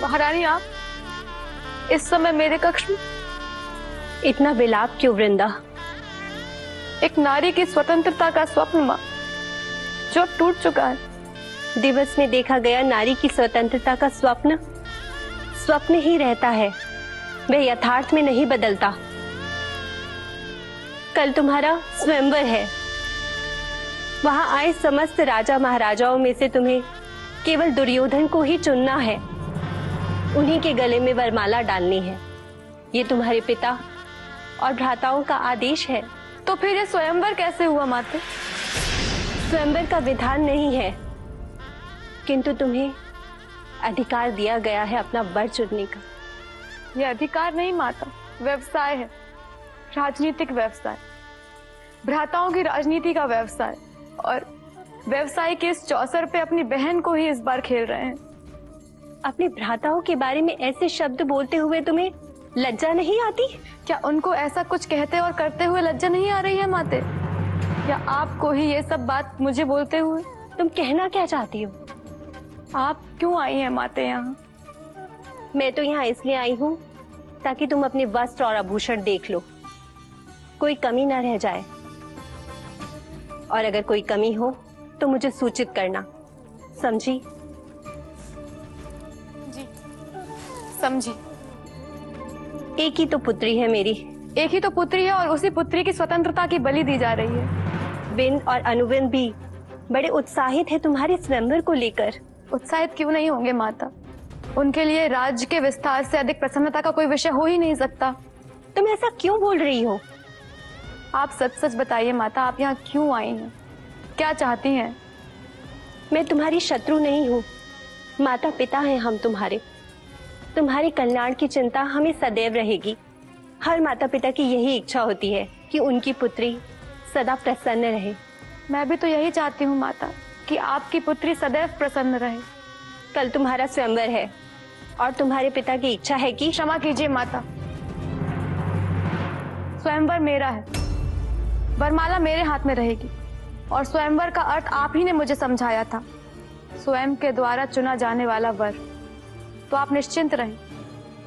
महारानी, आप इस समय मेरे कक्ष में? इतना विलाप क्यों वृंदा? एक नारी की स्वतंत्रता का स्वप्न मां, जो अब टूट चुका है। दिवस में देखा गया नारी की स्वतंत्रता का स्वप्न स्वप्न ही रहता है, वह यथार्थ में नहीं बदलता। कल तुम्हारा स्वयंवर है, वहां आए समस्त राजा महाराजाओं में से तुम्हें केवल दुर्योधन को ही चुनना है, उन्हीं के गले में वरमाला डालनी है। ये तुम्हारे पिता और भ्राताओं का आदेश है। तो फिर ये स्वयंवर कैसे हुआ माते? स्वयंवर का विधान नहीं है, किंतु तुम्हें अधिकार दिया गया है अपना वर चुनने का। यह अधिकार नहीं माता, व्यवसाय है, राजनीतिक व्यवसाय, भ्राताओं की राजनीति का व्यवसाय। और व्यवसाय के इस चौसर पे अपनी बहन को ही इस बार खेल रहे हैं। अपने भ्राताओं के बारे में ऐसे शब्द बोलते हुए तुम्हें लज्जा नहीं आती? क्या उनको ऐसा कुछ कहते और करते हुए लज्जा नहीं आ रही है माते? या आपको ही ये सब बात मुझे बोलते हुए? तुम कहना क्या चाहती हो? आप क्यों आई हैं माते यहाँ? मैं तो यहाँ इसलिए आई हूँ ताकि तुम अपने वस्त्र और आभूषण देख लो, कोई कमी ना रह जाए। और अगर कोई कमी हो तो मुझे सूचित करना, समझी? जी, समझी। एक ही तो पुत्री है मेरी। एक ही तो पुत्री है और उसी पुत्री की स्वतंत्रता की बलि दी जा रही है। विन और अनुविन भी बड़े उत्साहित है तुम्हारे स्वयंवर को लेकर। उत्साहित क्यों नहीं होंगे माता? उनके लिए राज्य के विस्तार से अधिक प्रसन्नता का कोई विषय हो ही नहीं सकता। तुम ऐसा क्यों बोल रही हो? आप सच सच बताइए माता, आप यहाँ क्यों आई हैं? क्या चाहती हैं? मैं तुम्हारी शत्रु नहीं हूँ, माता पिता हैं हम तुम्हारे। तुम्हारे कल्याण की चिंता हमें सदैव रहेगी। हर माता पिता की यही इच्छा होती है कि उनकी पुत्री सदा प्रसन्न रहे। मैं भी तो यही चाहती हूँ माता, कि आपकी पुत्री सदैव प्रसन्न रहे। कल तुम्हारा स्वयंवर है और तुम्हारे पिता की इच्छा है कि... क्षमा कीजिए माता, स्वयंवर मेरा है, वरमाला मेरे हाथ में रहेगी। और स्वयंवर का अर्थ आप ही ने मुझे समझाया था, स्वयं के द्वारा चुना जाने वाला वर। तो आप निश्चिंत रहें,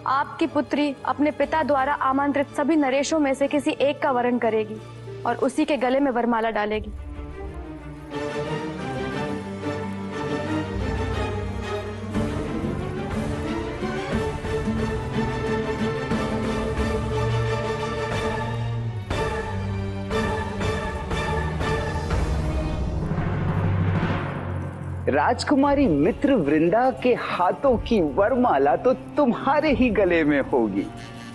आपकी पुत्री अपने पिता द्वारा आमंत्रित सभी नरेशों में से किसी एक का वरण करेगी और उसी के गले में वरमाला डालेगी। राजकुमारी मित्र वृंदा के हाथों की वरमाला तो तुम्हारे ही गले में होगी।